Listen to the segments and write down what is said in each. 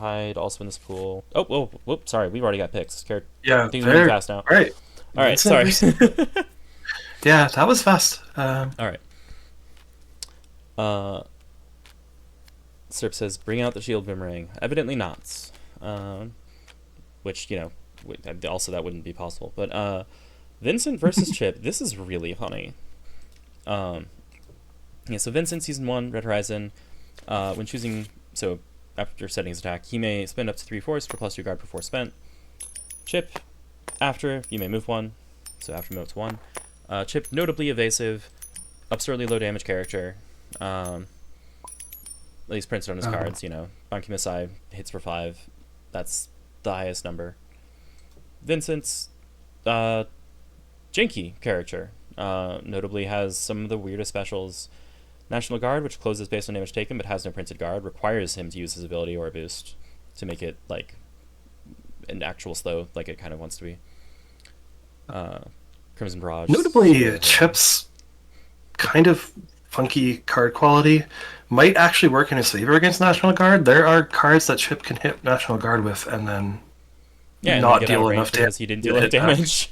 hide also in this pool. Oh, whoa, whoop, sorry, we've already got picks. Yeah, Things are moving very fast now. right. All right, Vincent sorry. versus. Yeah, that was fast. All right. Uh, Serp says, bring out the shield boomerang. Evidently not. Which, also that wouldn't be possible. But Vincent versus Chipp, this is really funny. Um, yeah, so Vincent, Season 1, Red Horizon, when choosing, so after setting his attack, he may spend up to 3 force for +2 guard before spent. Chipp, after, you may move 1, so after move to 1. Chipp, notably evasive, absurdly low damage character. At least printed on his cards, Banki Masai hits for 5. That's the highest number. Vincent's janky character. Notably has some of the weirdest specials. National Guard, which closes based on damage taken but has no printed guard, requires him to use his ability or a boost to make it like an actual slow, like it kind of wants to be. Crimson Barrage. Notably, Chip's kind of funky card quality might actually work in his favor against National Guard. There are cards that Chip can hit National Guard with and then and then not get out of deal range enough because he didn't deal enough damage.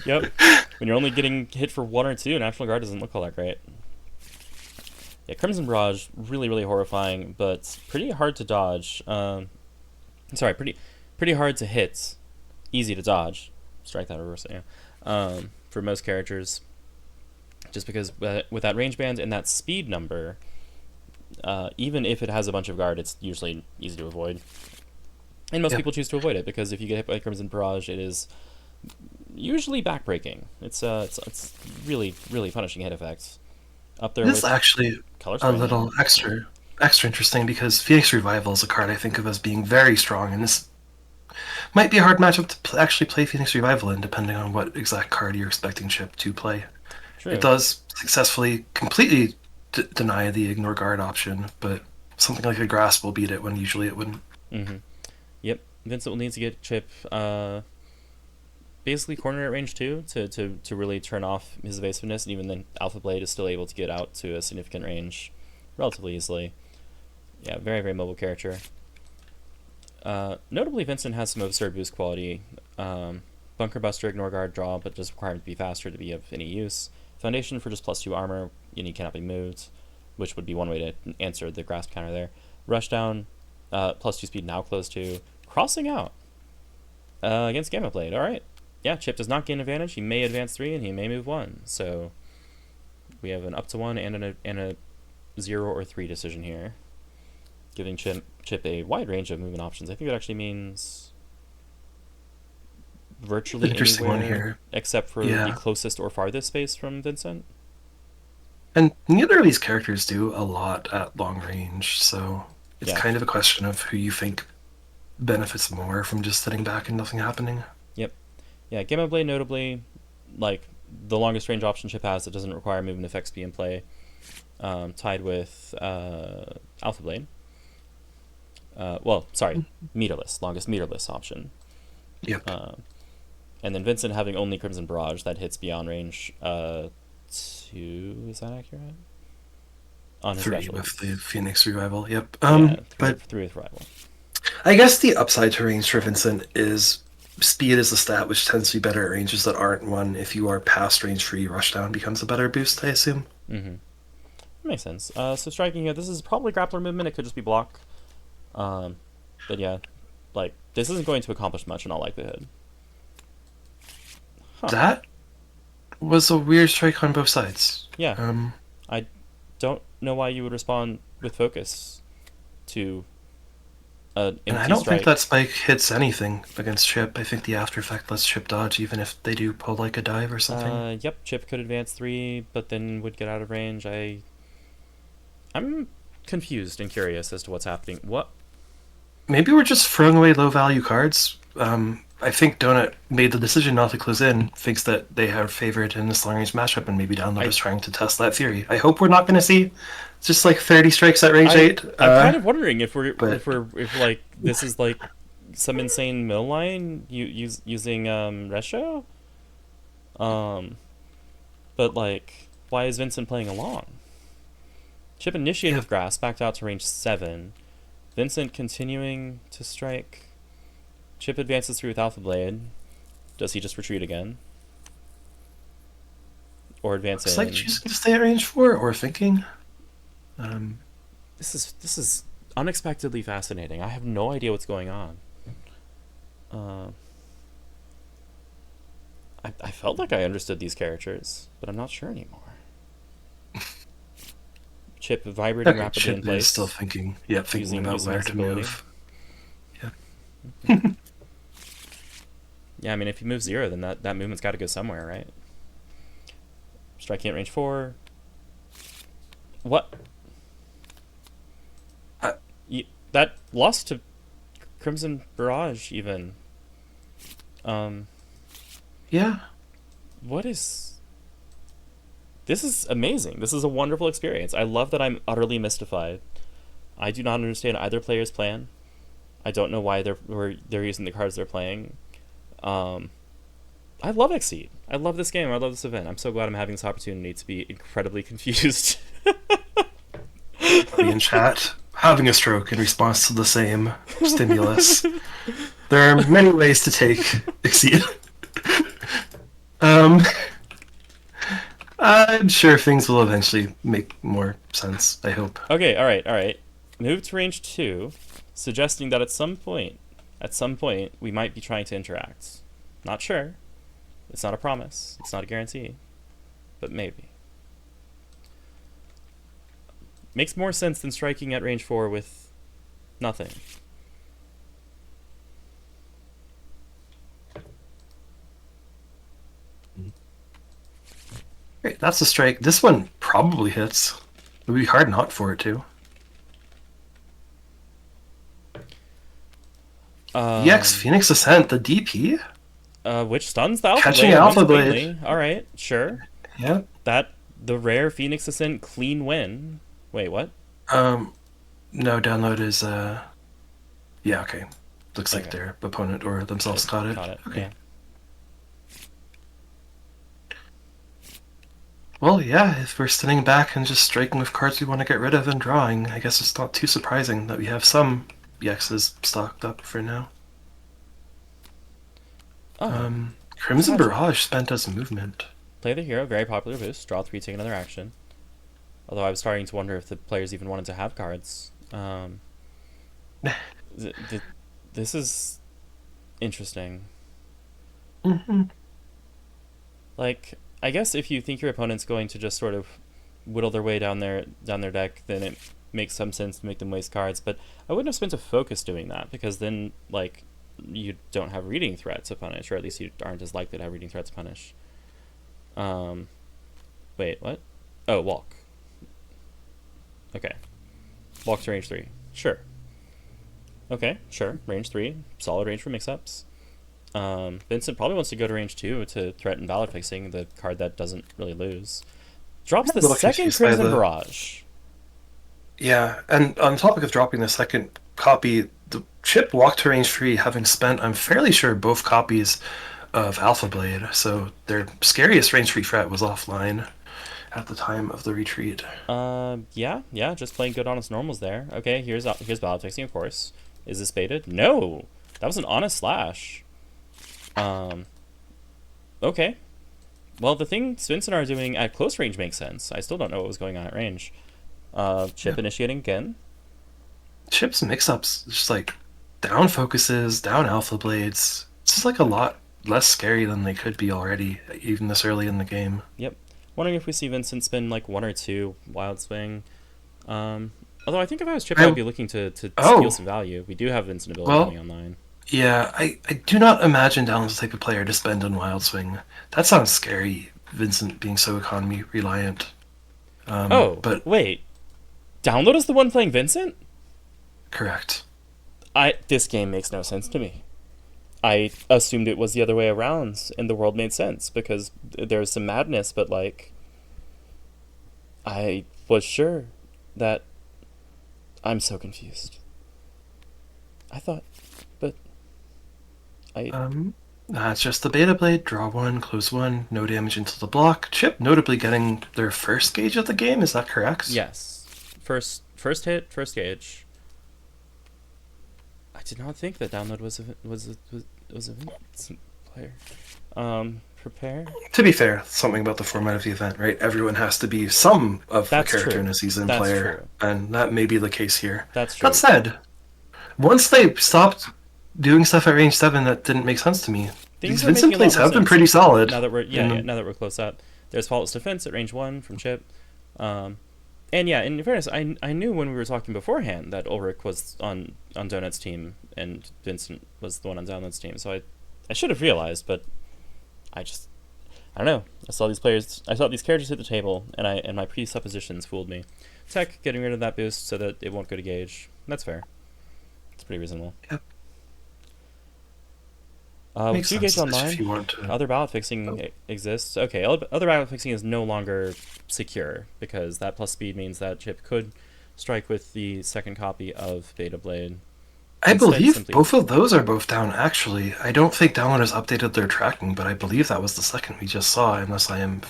Yep. When you're only getting hit for 1 or 2, National Guard doesn't look all that great. Yeah, Crimson Barrage, really, really horrifying, but pretty hard to dodge. Pretty hard to hit. Easy to dodge. Strike that reverse, yeah. For most characters. Just because with that range band and that speed number, even if it has a bunch of guard, it's usually easy to avoid. And most people choose to avoid it, because if you get hit by Crimson Barrage, it is usually backbreaking. It's really, really punishing hit effects. Up there This is with actually Color a Spray. little extra interesting because Phoenix Revival is a card I think of as being very strong, and this might be a hard matchup to actually play Phoenix Revival in, depending on what exact card you're expecting Chip to play. True. It does successfully completely deny the ignore guard option, but something like a Grasp will beat it when usually it wouldn't. Mm-hmm. Yep. Vincent will need to get Chip basically corner at range 2 to really turn off his evasiveness, and even then Alpha Blade is still able to get out to a significant range relatively easily. Yeah, very, very mobile character. Notably, Vincent has some absurd boost quality. Bunker Buster, Ignore Guard, Draw, but does require him to be faster to be of any use. Foundation for just +2 armor, and he cannot be moved, which would be one way to answer the Grasp counter there. Rushdown, +2 speed, now close to. Crossing out against Gamma Blade. Alright. Yeah, Chip does not gain advantage. He may advance 3 and he may move 1. So we have an up to 1 and a 0 or 3 decision here, giving Chip a wide range of movement options. I think it actually means virtually anywhere except for the closest or farthest space from Vincent. And neither of these characters do a lot at long range, so it's kind of a question of who you think benefits more from just sitting back and nothing happening. Yep. Yeah, Gamma Blade notably, like, the longest range option Chip has that doesn't require movement effects be in play, tied with Alpha Blade. Meterless, longest meterless option. Yep. And then Vincent having only Crimson Barrage that hits beyond range 2, is that accurate? On his 3 special. with the Phoenix Revival, yep. But 3 with Revival. I guess the upside to range for Vincent is speed is a stat which tends to be better at ranges that aren't 1. If you are past range free, Rushdown becomes a better boost, I assume. Mm-hmm. Makes sense. So striking here, this is probably grappler movement. It could just be block. But yeah, like, this isn't going to accomplish much in all likelihood. Huh. That was a weird strike on both sides. Yeah. I don't know why you would respond with focus to an and I don't think that spike hits anything against Chip. I think the after effect lets Chip dodge even if they do pull like a dive or something. Yep, Chip could advance 3, but then would get out of range. I'm confused and curious as to what's happening. What? Maybe we're just throwing away low value cards. I think Donut made the decision not to close in, thinks that they have favored in this long range matchup, and maybe Download is trying to test that theory. I hope we're not going to see just like 30 strikes at range 8. I'm kind of wondering if like this is like some insane mill line using Resho. But like, why is Vincent playing along? Chip initiated with Grasp, backed out to range 7. Vincent continuing to strike. Chipp advances through with Alpha Blade. Does he just retreat again? Or advance Looks in? like choosing to stay at range 4 or thinking. This is unexpectedly fascinating. I have no idea what's going on. I felt like I understood these characters, but I'm not sure anymore. Chipp vibrating Okay, rapidly Chip in place. is still thinking. Yeah, thinking about using where his to ability. move. Yeah, I mean, if you move 0, then that movement's got to go somewhere, right? Striking at range 4. What? That lost to Crimson Barrage, even. Yeah. What is... This is amazing. This is a wonderful experience. I love that I'm utterly mystified. I do not understand either player's plan. I don't know why they're using the cards they're playing. I love Exceed. I love this game. I love this event. I'm so glad I'm having this opportunity to be incredibly confused. In chat, having a stroke in response to the same stimulus. There are many ways to take Exceed. I'm sure things will eventually make more sense, I hope. Okay, alright. Move to range 2, suggesting that at some point, we might be trying to interact. Not sure. It's not a promise. It's not a guarantee. But maybe. Makes more sense than striking at range 4 with nothing. Great, that's a strike. This one probably hits. It would be hard not for it to. EX Phoenix Ascent, the DP? Which stuns the Alpha Catching Blade. Alpha Blade. Alright, sure. Yeah. The rare Phoenix Ascent clean win. Wait, what? No, download is yeah, okay. Looks like their opponent or themselves caught it. Okay. Yeah. Well, yeah, if we're sitting back and just striking with cards we want to get rid of and drawing, I guess it's not too surprising that we have some EXs stocked up for now. Crimson Barrage spent as movement. Play the hero, very popular boost. Draw 3, take another action. Although I was starting to wonder if the players even wanted to have cards. This is interesting. Like, I guess if you think your opponent's going to just sort of whittle their way down their deck, then it makes some sense to make them waste cards. But I wouldn't have spent a focus doing that, because then, like, you don't have reading threat to punish, or at least you aren't as likely to have reading threat to punish. Wait, what? Oh, walk. Okay. Walk to range 3. Sure. Okay, sure. Range 3. Solid range for mix-ups. Vincent probably wants to go to range 2 to threaten Valor Fixing, the card that doesn't really lose. Drops the second Crimson Barrage. Yeah, and on topic of dropping the second copy, the Chipp walked to range 3 having spent, I'm fairly sure, both copies of Alpha Blade, so their scariest range 3 threat was offline at the time of the retreat. Yeah, just playing good honest normals there. Okay, here's Valor Fixing, of course. Is this baited? No! That was an honest slash. Okay. Well, the thing Vincent are doing at close range makes sense. I still don't know what was going on at range. Chipp initiating again. Chipp's mix-ups, just like down focuses, down Alpha Blades. It's just like a lot less scary than they could be already, even this early in the game. Yep. Wondering if we see Vincent spin like 1 or 2 Wild Swing. Although I think if I was Chipp, I'd be looking to steal some value. We do have Vincent ability coming online. Yeah, I do not imagine Dallon's the type of player to spend on Wild Swing. That sounds scary, Vincent being so economy reliant. But wait. Download is the one playing Vincent? Correct. This game makes no sense to me. I assumed it was the other way around, and the world made sense, because there's some madness, but, like, I was sure that... I'm so confused. I thought... But... It's just the Beta Blade, draw 1, close 1, no damage into the block. Chipp notably getting their first gauge of the game, is that correct? Yes. First hit, first gauge. I did not think that download was a Vincent player. Prepare. To be fair, something about the format of the event, right? Everyone has to be some of That's the character true. in a season That's player, true. and that may be the case here. That's true. That said, once they stopped doing stuff at range 7 that didn't make sense to me, Things these are making Vincent a lot plays more have been sense pretty solid. now that we're now that we're close up. There's Faultless Defense at range 1 from Chipp. And yeah, in fairness, I knew when we were talking beforehand that Ulrich was on Donut's team and Vincent was the one on Download's team. So I should have realized, but I don't know. I saw these characters hit the table, and my presuppositions fooled me. Tech getting rid of that boost so that it won't go to gauge. That's fair. It's pretty reasonable. Yep. With 2 gauge online, if you want to. other ballot fixing exists. Okay, other ballot fixing is no longer secure because that plus speed means that Chipp could strike with the second copy of Beta Blade. I believe both of those are both down, actually. I don't think Download has updated their tracking, but I believe that was the second we just saw, unless I am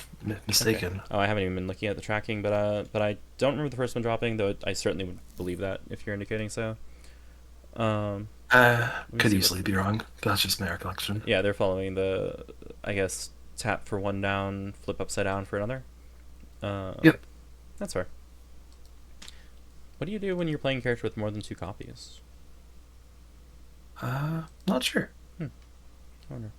mistaken. Okay. Oh, I haven't even been looking at the tracking, but I don't remember the first one dropping, though I certainly would believe that if you're indicating so. Could easily be wrong, but that's just my recollection. Yeah, they're following the, I guess, tap for 1 down, flip upside down for another. Yep. That's fair. What do you do when you're playing a character with more than 2 copies? Not sure. I wonder.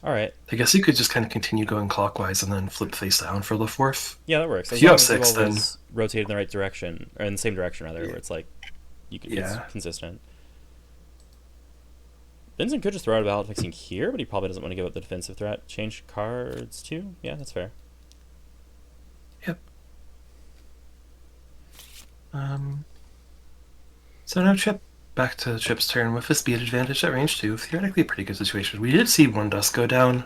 Alright. I guess you could just kind of continue going clockwise and then flip face down for the 4th. Yeah, that works. If you have 6, then rotate in the right direction, or in the same direction, rather, where it's like, it's consistent. Vincent could just throw out a ballot fixing here, but he probably doesn't want to give up the defensive threat. Change cards too? Yeah, that's fair. Yep. So now back to Chipp's turn with a speed advantage at range 2. Theoretically a pretty good situation. We did see 1 dust go down,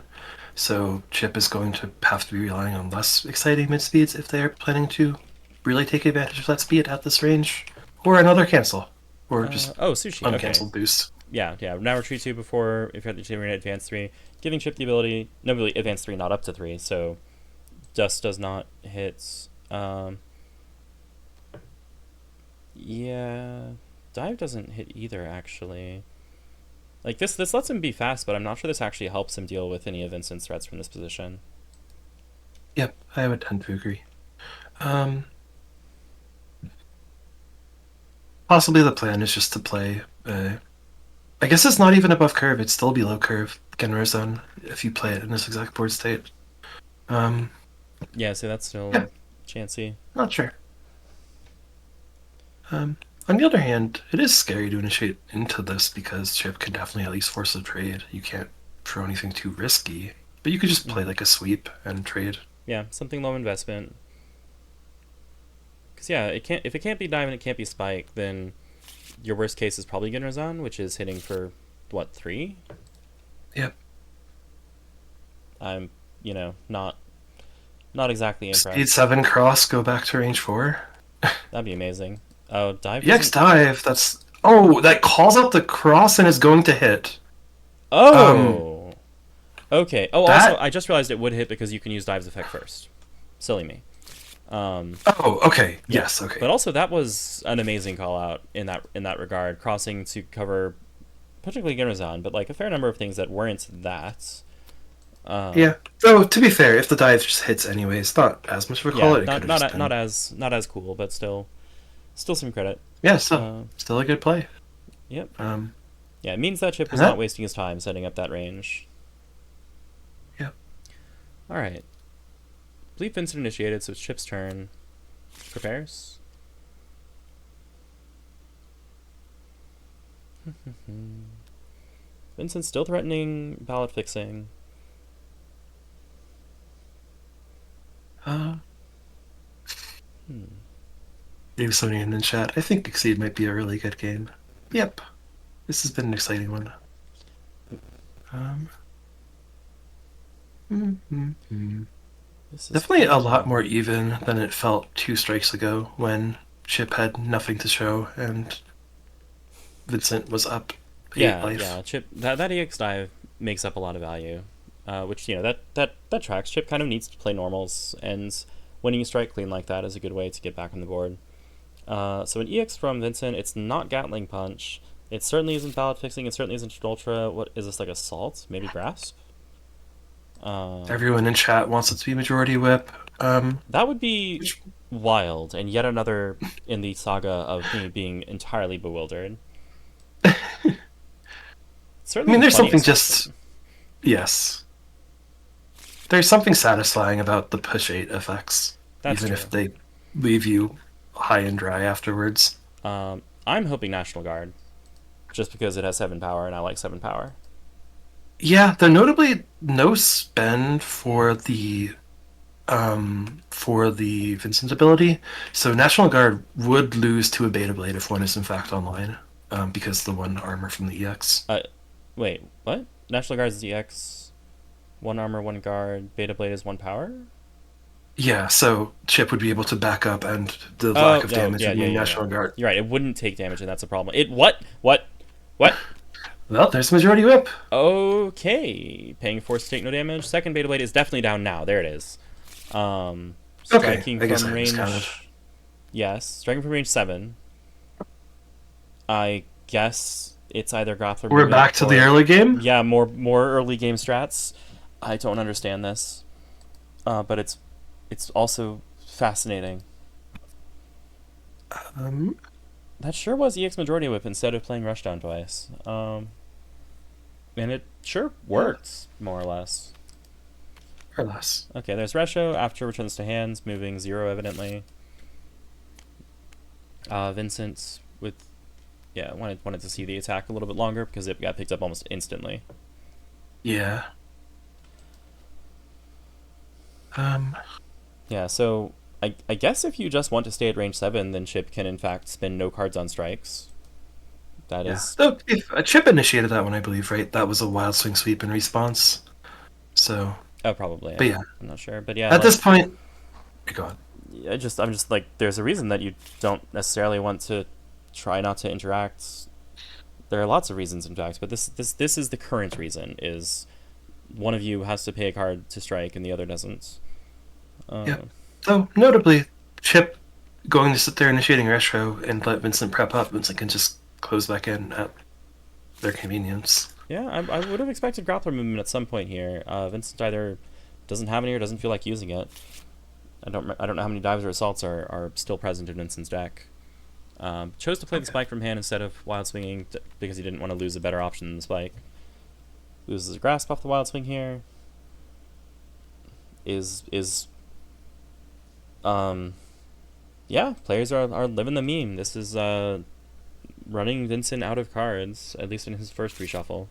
so Chipp is going to have to be relying on less exciting mid-speeds if they are planning to really take advantage of that speed at this range. Or another cancel. Or just sushi. uncanceled boost. Yeah. Now retreat 2 before, if you're at the team, we're going to advance 3. Giving Chipp the ability, no, really, advance 3, not up to 3, so dust does not hit. Yeah, dive doesn't hit either, actually. Like, this lets him be fast, but I'm not sure this actually helps him deal with any of Vincent's threats from this position. Yep, I would tend to agree. Possibly the plan is just to play... I guess it's not even above curve, it's still below curve, Genro Zone, if you play it in this exact board state. Yeah, so that's still chancy. Not sure. On the other hand, it is scary to initiate into this because Chipp can definitely at least force a trade. You can't throw anything too risky, but you could just play like a sweep and trade. Yeah, something low investment. Because yeah, if it can't be dive and it can't be spike, then your worst case is probably Ginrazan, which is hitting for what, 3? Yep. I'm not exactly impressed. Speed 7 cross, go back to range 4. That'd be amazing. Oh, dive. EX dive. That's that calls out the cross and is going to hit. Oh. Okay. Oh, also, I just realized it would hit because you can use dive's effect first. Silly me. Okay. Yes. Okay. But also, that was an amazing call out in that regard, crossing to cover, particularly Ginrazan, but like a fair number of things that weren't that. Yeah. Though to be fair, if the dive just hits anyway, it's not as much of a call. Yeah, not as cool, but still some credit. Yeah. Still a good play. Yep. Yeah, it means that Chipp was not wasting his time setting up that range. Yep. All right. I believe Vincent initiated, so it's Chipp's turn. Prepares. Vincent's still threatening ballot fixing. Maybe somebody in the chat. I think Exceed might be a really good game. Yep. This has been an exciting one. Definitely a lot more even than it felt 2 strikes ago when Chipp had nothing to show and Vincent was up 8 life. Yeah, Chipp, that EX dive makes up a lot of value, which, that tracks. Chipp kind of needs to play normals, and winning a strike clean like that is a good way to get back on the board. So an EX from Vincent, it's not Gatling Punch. It certainly isn't Ballad Fixing. It certainly isn't Ultra. What is this, like Assault? Maybe Grasp? Everyone in chat wants it to be Majority Whip. That would be Which, wild, and yet another in the saga of me being entirely bewildered. I mean, Certainly there's plenty of something spots. just yes. There's something satisfying about the push 8 effects, That's even true. if they leave you high and dry afterwards. I'm hoping National Guard, just because it has 7 power, and I like 7 power. Yeah, though notably no spend for the Vincent ability. So National Guard would lose to a Beta Blade if one is in fact online, because the one armor from the EX. Wait, what? National Guard is EX, 1 armor, 1 guard, Beta Blade is 1 power? Yeah, so Chip would be able to back up, and the lack Oh, of oh, damage yeah, would yeah, mean yeah, yeah. National Guard. You're right, it wouldn't take damage, and that's a problem. It, what? What? What? Well, there's Majority Whip. Okay. Paying force to take no damage. Second Beta Blade is definitely down now. There it is. Okay, Striking I guess from I miscounted. range. Yes, striking from range 7. I guess it's either Grappler We're movement back to the or. early game. Yeah, more early game strats. I don't understand this. But it's also fascinating. Um, That sure was EX Majority Whip instead of playing Rushdown twice. And it sure yeah, worked, more or less. or less. Okay, there's Resho. After returns to hands, moving 0 evidently. Vincent with, yeah, wanted to see the attack a little bit longer because it got picked up almost instantly. Yeah. Um, Yeah, so I guess if you just want to stay at range 7, then Chip can in fact spend no cards on strikes. That yeah. is. So if a Chip initiated that one, I believe, right? That was a Wild Swing Sweep in response. So, Oh, probably. but yeah, I'm not sure. But yeah, at like, this point, go on. I'm just like, there's a reason that you don't necessarily want to try not to interact. There are lots of reasons, in fact, but this is the current reason, is one of you has to pay a card to strike and the other doesn't. Yeah. Uh, So notably, Chip going to sit there initiating retro and let Vincent prep up. Vincent can just close back in at their convenience. yeah, I would have expected grappler movement at some point here. Vincent either doesn't have any or doesn't feel like using it. I don't know how many dives or assaults are still present in Vincent's deck. Chose to play the spike from hand instead of wild swinging because he didn't want to lose a better option than the spike. Loses a grasp off the wild swing here. Is yeah, players are living the meme. This is running Vincent out of cards, at least in his first reshuffle,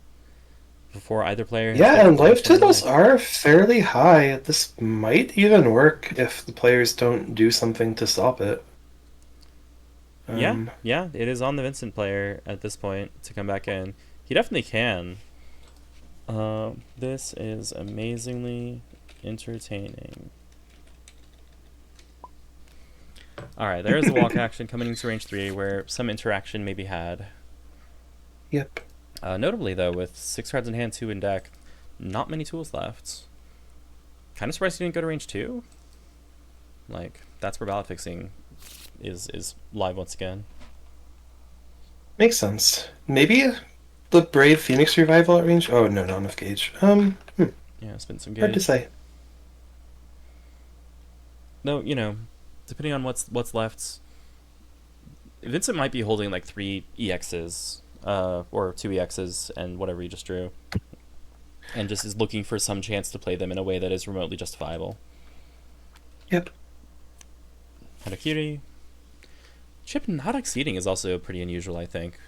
before either player has Yeah, taken and too much life time totals away. are fairly high. This might even work if the players don't do something to stop it. Yeah, Um, yeah, it is on the Vincent player at this point to come back in. He definitely can. This is amazingly entertaining. Alright, there is a walk action coming into range 3 where some interaction may be had. yep. Notably, though, with 6 cards in hand, 2 in deck, not many tools left. Kind of surprised he didn't go to range 2. Like, that's where ballot fixing is live once again. Makes sense. Maybe the Brave Phoenix Revival at range? Oh, no, not enough gauge. Yeah, spend some Hard to gauge. say. Though, depending on what's left, Vincent might be holding like 3 EXs, or 2 EXs and whatever he just drew, and just is looking for some chance to play them in a way that is remotely justifiable. Yep. Harakiri. Chip not exceeding is also pretty unusual, I think.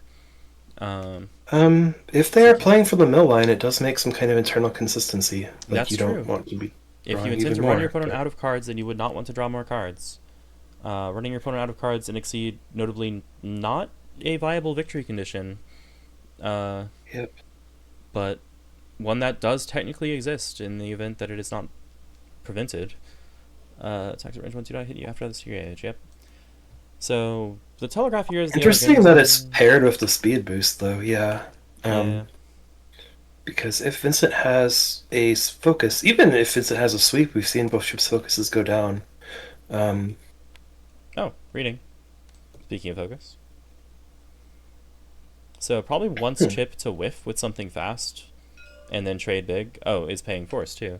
If they are playing for the mill line, it does make some kind of internal consistency. Like, That's you don't true. want to be If you drawing intend even to more. run your opponent But out of cards, then you would not want to draw more cards. Running your opponent out of cards and exceed, notably not a viable victory condition, yep. but one that does technically exist in the event that it is not prevented. Attacks at range 1, 2 die, hit you after the secret age, yep. So, the telegraph here is the Interesting that it's paired with the speed boost, though. Yeah. Yeah. Because if Vincent has a focus, even if Vincent has a sweep, we've seen both Chip's focuses go down. Um, Oh, reading. Speaking of focus. So probably wants Chipp to whiff with something fast and then trade big. Oh, is paying force too.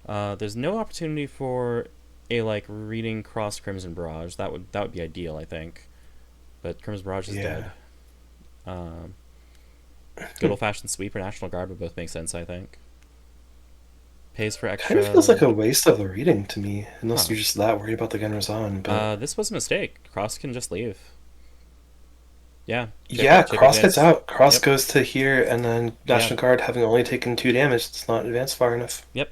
There's no opportunity for a like reading cross Crimson Barrage. That would be ideal, I think. But Crimson Barrage is dead. Good old fashioned sweep or National Guard would both make sense, I think. Pays for extra. Kind of feels like a waste of the reading to me, unless you're just that worried about the Genrazon. But this was a mistake. Cross can just leave. Yeah. Chip Cross advance. gets out. Cross Yep. goes to here, and then National Guard, having only taken 2 damage, does not advance far enough. Yep.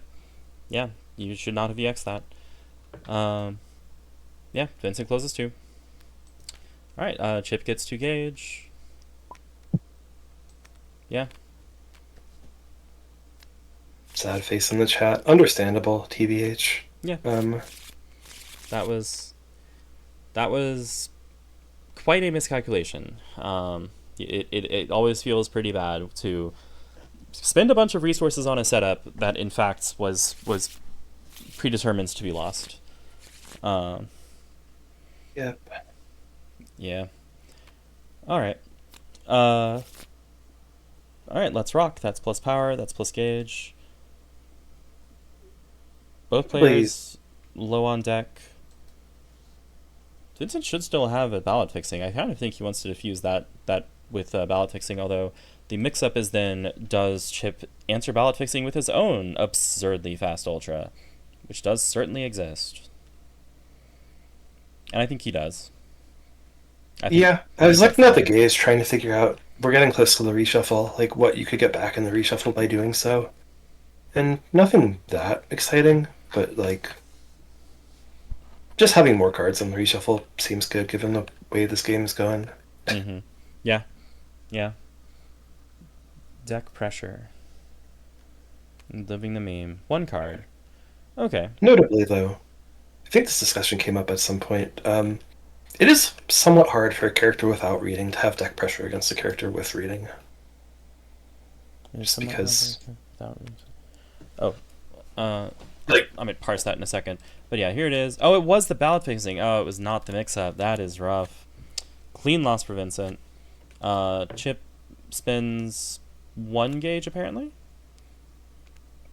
Yeah, you should not have EX'd that. Yeah, Vincent closes 2. Alright, Chipp gets 2 gauge. Yeah. Sad face in the chat. Understandable, TBH. Yeah. That was quite a miscalculation. It always feels pretty bad to spend a bunch of resources on a setup that in fact was predetermined to be lost. Yep. Yeah. Alright. Alright, let's rock. That's plus power, that's plus gauge. Both players low on deck. Vincent should still have a ballot fixing. I kind of think he wants to diffuse that with ballot fixing, although the mix-up is then, does Chipp answer ballot fixing with his own absurdly fast ultra, which does certainly exist. And I think he does. I was looking at the gauge, trying to figure out, we're getting close to the reshuffle, like what you could get back in the reshuffle by doing so. And nothing that exciting, but like, just having more cards in the reshuffle seems good given the way this game is going. Mm-hmm. Yeah. Yeah. Deck pressure. Living the meme. 1 card. Okay. Notably, though, I think this discussion came up at some point. It is somewhat hard for a character without reading to have deck pressure against a character with reading. Just because... I might parse that in a second. But yeah, here it is. Oh, it was the ballot fixing. Oh, it was not the mix-up. That is rough. Clean loss for Vincent. Chipp spends 1 gauge, apparently?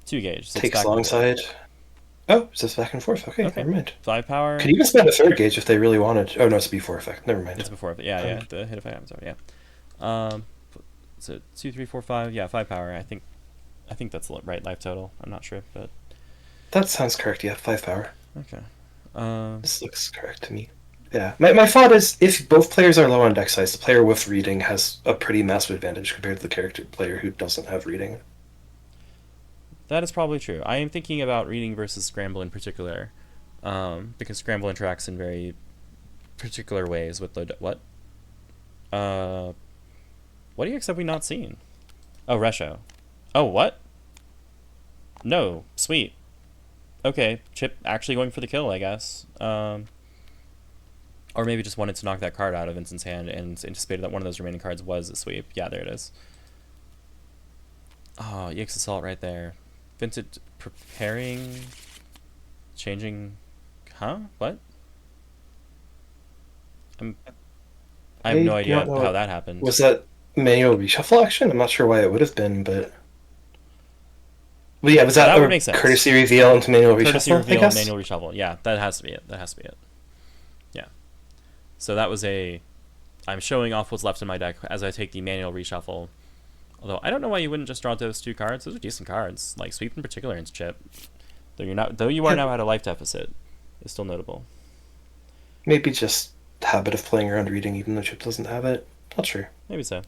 2 gauge. So takes long side. Oh, so it's back and forth. Okay, never mind. 5 power. Could even spend a 3rd gauge if they really wanted. Oh, no, it's a before effect. Never mind. It's before. Yeah. The hit effect happens over. Yeah. So 2, 3, 4, 5. Yeah, 5 power. I think that's the right life total. I'm not sure, but that sounds correct. Yeah, 5 power. Okay. This looks correct to me. Yeah. My thought is, if both players are low on deck size, the player with reading has a pretty massive advantage compared to the player who doesn't have reading. That is probably true. I am thinking about reading versus scramble in particular, because scramble interacts in very particular ways with what EX have we not seen? Oh, Resho. Oh, what? No, sweet. Okay, Chipp actually going for the kill, I guess. Or maybe just wanted to knock that card out of Vincent's hand and anticipated that one of those remaining cards was a sweep. Yeah, there it is. Oh, EX Assault right there. Vincent preparing... Changing... Huh? What? I have no idea how that happened. Was that manual reshuffle action? I'm not sure why it would have been, but... Well, yeah, was that would make sense. Courtesy reveal into manual reshuffle? Courtesy reveal, manual reshuffle. Yeah, that has to be it. Yeah. So that was I'm showing off what's left in my deck as I take the manual reshuffle. Although I don't know why you wouldn't just draw those 2 cards. Those are decent cards. Like sweep in particular into Chipp. Though you are now at a life deficit, is still notable. Maybe just habit of playing around reading, even though Chipp doesn't have it. Not sure. Maybe so.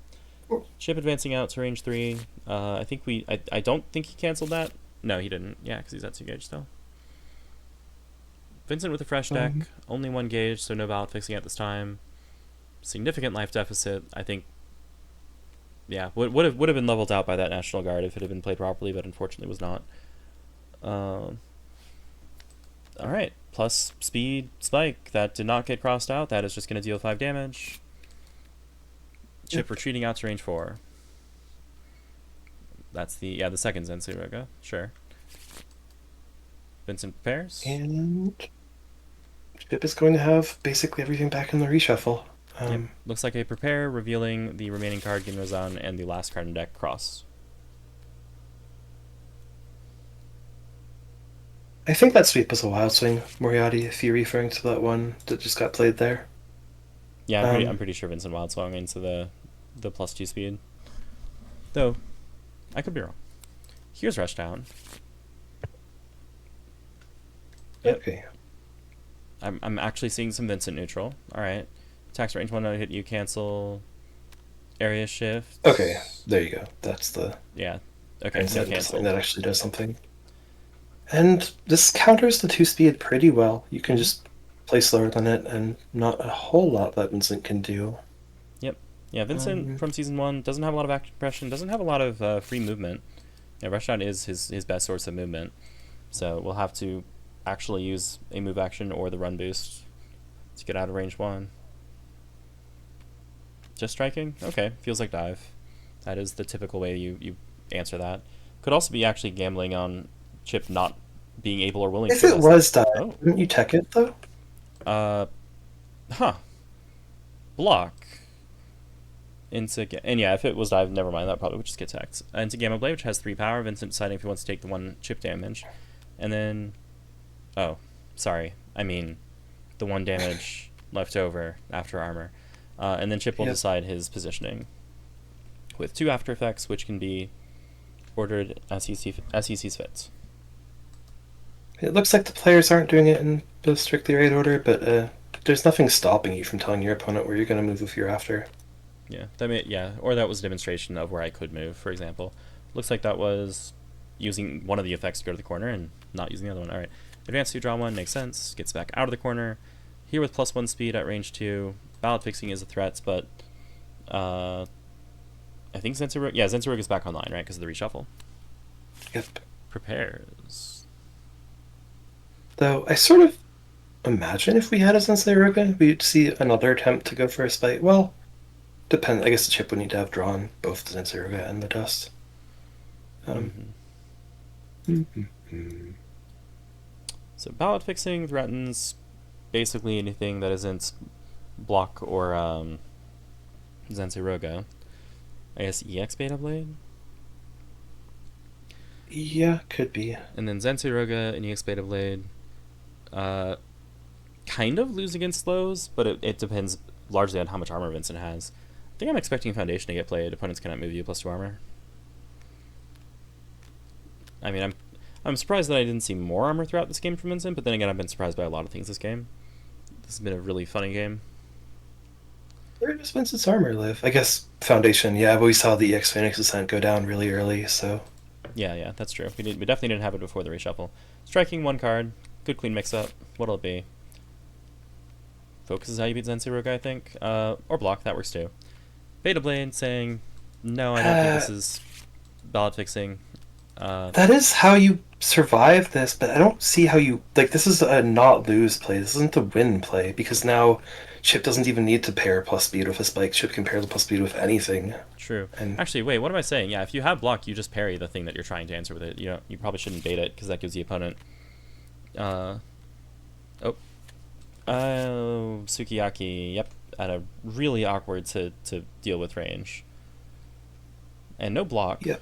Chipp advancing out to range 3. I don't think he canceled that. No, he didn't. Yeah, because he's at 2 gauge still. Vincent with a fresh deck. Only 1 gauge, so no ballot fixing at this time. Significant life deficit. I think. Yeah, would have been leveled out by that National Guard if it had been played properly, but unfortunately was not. All right, plus speed spike that did not get crossed out. That is just going to deal 5 damage. Chipp retreating out to range 4. That's the second Zensuroga. Sure. Vincent prepares. And Chipp is going to have basically everything back in the reshuffle. Yep. Looks like a prepare, revealing the remaining card Ginrozan and the last card in deck cross. I think that sweep was a wild swing, Moriarty, if you're referring to that one that just got played there. Yeah, I'm pretty sure Vincent wild swung into the +2 speed. Though, I could be wrong. Here's rush down. Yep. Okay. I'm actually seeing some Vincent neutral. Alright. Attacks range 1 hit you, cancel. Area shift. Okay, there you go. That's the Yeah. Okay, no cancel. that actually does something. And this counters the 2-speed pretty well. You can just play slower than it, and not a whole lot that Vincent can do. Yep. Yeah, Vincent from Season 1 doesn't have a lot of active pressure, doesn't have a lot of free movement. Yeah, Rushdown is his best source of movement. So we'll have to actually use a move action or the run boost to get out of range 1. Just striking? Okay, feels like dive. That is the typical way you answer that. Could also be actually gambling on Chipp not being able or willing to. If it was dive, wouldn't you tech it, though? Block. And yeah, if it was dive, never mind, that probably would just get teched. Into Gamma Blade, which has 3 power, Vincent deciding if he wants to take the 1 Chipp damage. And then... Oh, sorry. I mean, the 1 damage left over after armor. And then Chipp will decide his positioning with 2 after effects, which can be ordered as he sees fit. It looks like the players aren't doing it in the strictly right order, but there's nothing stopping you from telling your opponent where you're going to move if you're after. Yeah, or that was a demonstration of where I could move, for example. Looks like that was using one of the effects to go to the corner and not using the other one. Alright, advance to draw 1, makes sense. Gets back out of the corner. Here with +1 speed at range 2. Ballot fixing is a threat, but I think Zensarug is back online, right, because of the reshuffle. Yep. Prepares. Though I sort of imagine if we had a Zensarug, we'd see another attempt to go for a spite. Well, I guess the Chipp would need to have drawn both the Zensarug and the dust. So ballot fixing threatens basically anything that isn't block or Zensarug. I guess EX Beta Blade? Yeah, could be. And then Zensarug and EX Beta Blade kind of lose against slows, but it depends largely on how much armor Vincent has. I think I'm expecting Foundation to get played. Opponents cannot move you +2 armor. I mean, I'm surprised that I didn't see more armor throughout this game from Vincent, but then again, I've been surprised by a lot of things this game. This has been a really funny game. Where does Vincent's armor live? I guess Foundation, yeah, but we saw the EX Phoenix Ascent go down really early, so... Yeah, that's true. We definitely didn't have it before the reshuffle. Striking 1 card. Good clean mix-up. What'll it be? Focus is how you beat Zensarug, I think. Or block, that works too. Beta Blade saying, no, I don't think this is ballot fixing. That is how you survive this, but I don't see how you... Like, this is a not-lose play. This isn't a win play, because now Chipp doesn't even need to pair plus speed with a spike. Chipp can pair the plus speed with anything. True. Actually, wait, what am I saying? Yeah, if you have block, you just parry the thing that you're trying to answer with it. You probably shouldn't bait it, because that gives the opponent... Sukiyaki, yep, at a really awkward to deal with range. And no block. Yep.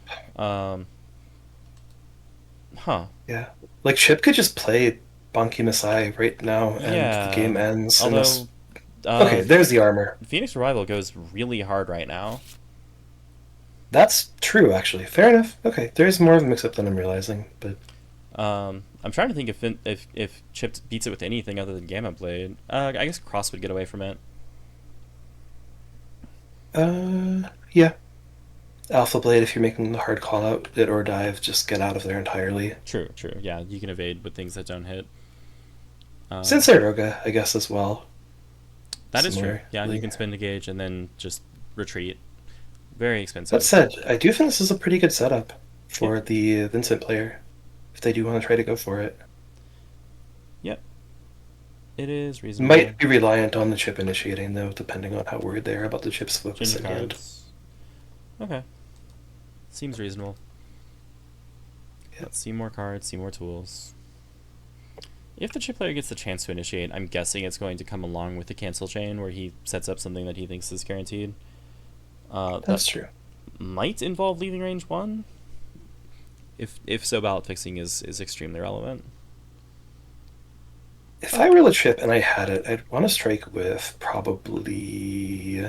Yeah. Like, Chipp could just play Bonky Masai right now, and the game ends. Although, okay, there's the armor. Phoenix Revival goes really hard right now. That's true, actually. Fair enough. Okay, there's more of a mix-up than I'm realizing, but... I'm trying to think if Chipp beats it with anything other than Gamma Blade. I guess Cross would get away from it. Yeah. Alpha Blade, if you're making the hard call out, hit or dive, just get out of there entirely. True. Yeah, you can evade with things that don't hit. Zensarug, I guess, as well. That is true. Yeah, you can spend a gauge and then just retreat. Very expensive. That said, I do think this is a pretty good setup for the Vincent player, if they do want to try to go for it. Yep. It is reasonable. Might be reliant on the Chipp initiating, though, depending on how worried they are about the Chipp's focus at hand. Okay. Seems reasonable. Yep. Let's see more cards, see more tools. If the Chip player gets the chance to initiate, I'm guessing it's going to come along with the cancel chain where he sets up something that he thinks is guaranteed. That's true. Might involve leaving range 1. If so, ballot fixing is extremely relevant. If I roll a Chip and I had it, I'd want to strike with probably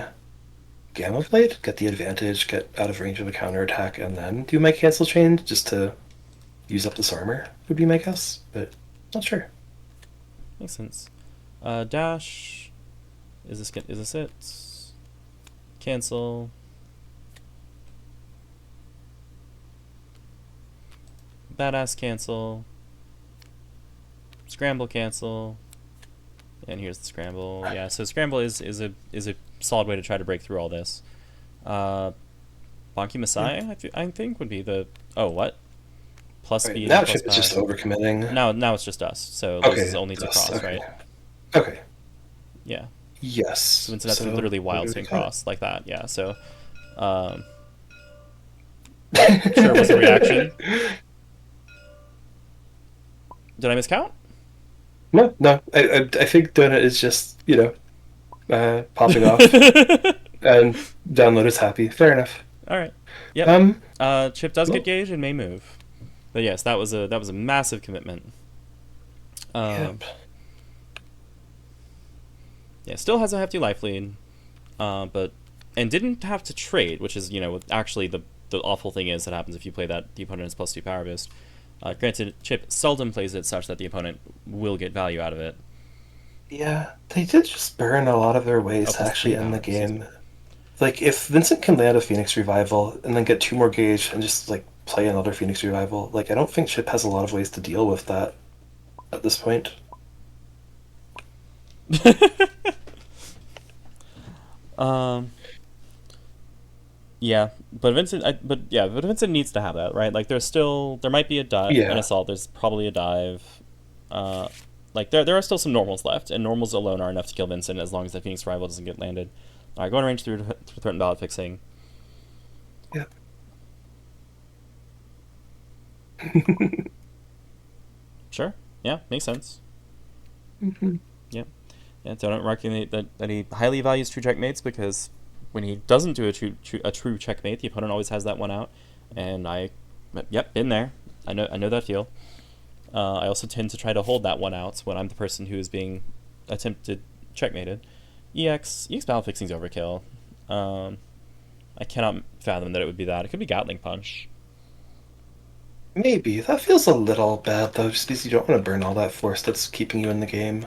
Gamma Blade, get the advantage, get out of range of a counterattack, and then do my cancel chain just to use up this armor, would be my guess, but not sure. Makes sense. Dash. Is this it? Cancel. Badass cancel. Scramble cancel. And here's the scramble. Yeah, so scramble is a solid way to try to break through all this. Bonky Messiah, I think would be the what? Plus Right, speed. now Plus Chip is just overcommitting. Now it's just us. So Okay, this is only to cross, okay. right? Okay. Yeah. Yes. So Vincent has to literally wild swing cross like that. Yeah. So, sure was a reaction. Did I miscount? No. I think Donut is just popping off, and downloader's happy. Fair enough. All right. Yep. Chip does get gauge and may move, but yes, that was a massive commitment. Yep. Yeah, still has a hefty life lead, but didn't have to trade, which is actually the awful thing is that happens if you play that the opponent has +2 power boost. Granted, Chip seldom plays it such that the opponent will get value out of it. Yeah, they did just burn a lot of their ways to actually end the game. Like, if Vincent can land a Phoenix Revival and then get 2 more gauge and just, play another Phoenix Revival, I don't think Chip has a lot of ways to deal with that at this point. Yeah, but Vincent needs to have that, right? There might be an assault. There's probably a dive. There are still some normals left, and normals alone are enough to kill Vincent as long as the Phoenix Rival doesn't get landed. All right, going range 3 to threaten ballot fixing. Yep. Sure. Yeah, makes sense. Mm-hmm. Yeah. Yeah, don't reckon that he highly values true checkmates, because when he doesn't do a true checkmate, the opponent always has that one out, and been there. I know that feel. I also tend to try to hold that one out when I'm the person who is being attempted checkmated. EX ballot fixing's overkill. I cannot fathom that it would be that. It could be Gatling Punch. Maybe. That feels a little bad, though, just because you don't want to burn all that force that's keeping you in the game.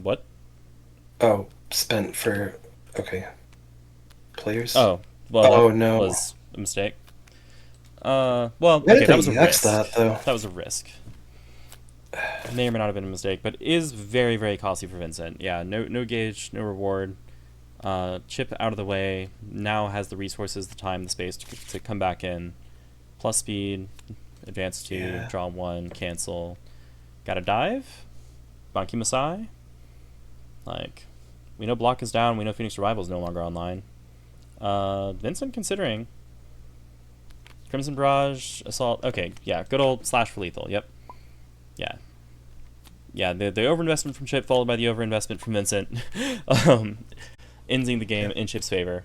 What? Oh, spent for... Okay. Players? Oh, well, no. Was a mistake. That was a risk. That was a risk. May or may not have been a mistake, but is very, very costly for Vincent. Yeah, no gauge, no reward. Chip out of the way. Now has the resources, the time, the space to come back in. Plus speed, advance 2, draw 1, cancel. Got a dive. Bonky Masai. We know block is down. We know Phoenix Revival is no longer online. Vincent considering. Crimson Barrage, Assault. Okay, yeah, good old slash for lethal. Yep. Yeah, the overinvestment from Chip followed by the overinvestment from Vincent, ending the game in Chip's favor.